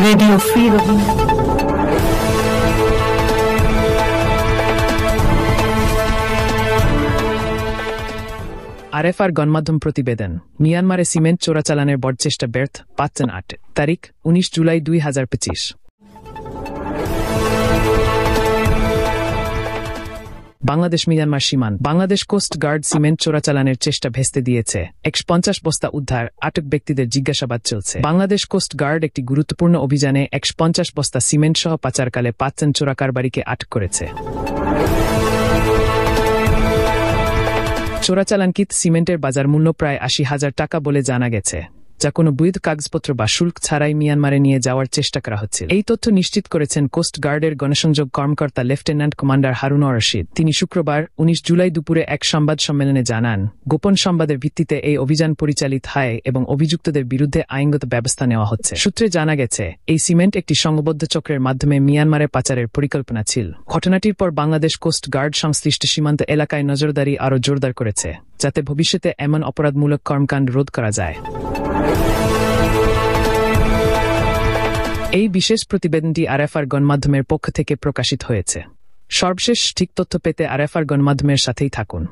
Radio Freedom. আরএফআর গণমাধ্যম প্রতিবেদন। মিয়ানমারে সিমেন্ট চোরাচালানের বড়চেষ্টা ব্যর্থ, পাচ্ছেন ৮ তারিখ ১৯ জুলাই ২০২৫। বাংলাদেশ মিয়ানমার সীমান্ত। বাংলাদেশ কোস্ট গার্ড সিমেন্ট চোরাচালানের চেষ্টা ভেস্তে দিয়েছে। ১৫০ বস্তা উদ্ধার, আটক ব্যক্তিদের জিজ্ঞাসাবাদ চলছে। বাংলাদেশ কোস্ট গার্ড একটি গুরুত্বপূর্ণ অভিযানে ১৫০ বস্তা সিমেন্ট সহ পাচারকালে পাচ্ছেন চোরা কারবারিকে আটক করেছে। চোরাচালানকৃত সিমেন্টের বাজার মূল্য প্রায় ৮০,০০০ টাকা বলে জানা গেছে, যা কোনো বৈধ কাগজপত্র বা শুল্ক ছাড়াই মিয়ানমারে নিয়ে যাওয়ার চেষ্টা করা হচ্ছিল। এই তথ্য নিশ্চিত করেছেন কোস্ট গার্ডের গণসংযোগ কর্মকর্তা লেফটেন্যান্ট কমান্ডার হারুনুর রশিদ। তিনি শুক্রবার ১৯ জুলাই দুপুরে এক সংবাদ সম্মেলনে জানান, গোপন সংবাদের ভিত্তিতে এই অভিযান পরিচালিত হয় এবং অভিযুক্তদের বিরুদ্ধে আইনগত ব্যবস্থা নেওয়া হচ্ছে। সূত্রে জানা গেছে, এই সিমেন্ট একটি সংঘবদ্ধ চক্রের মাধ্যমে মিয়ানমারে পাচারের পরিকল্পনা ছিল। ঘটনাটির পর বাংলাদেশ কোস্ট গার্ড সংশ্লিষ্ট সীমান্ত এলাকায় নজরদারি আরও জোরদার করেছে, যাতে ভবিষ্যতে এমন অপরাধমূলক কর্মকাণ্ড রোধ করা যায়। এই বিশেষ প্রতিবেদনটি আরএফআর গণমাধ্যমের পক্ষ থেকে প্রকাশিত হয়েছে। সর্বশেষ ঠিক তথ্য পেতে আরএফআর গণমাধ্যমের সাথেই থাকুন।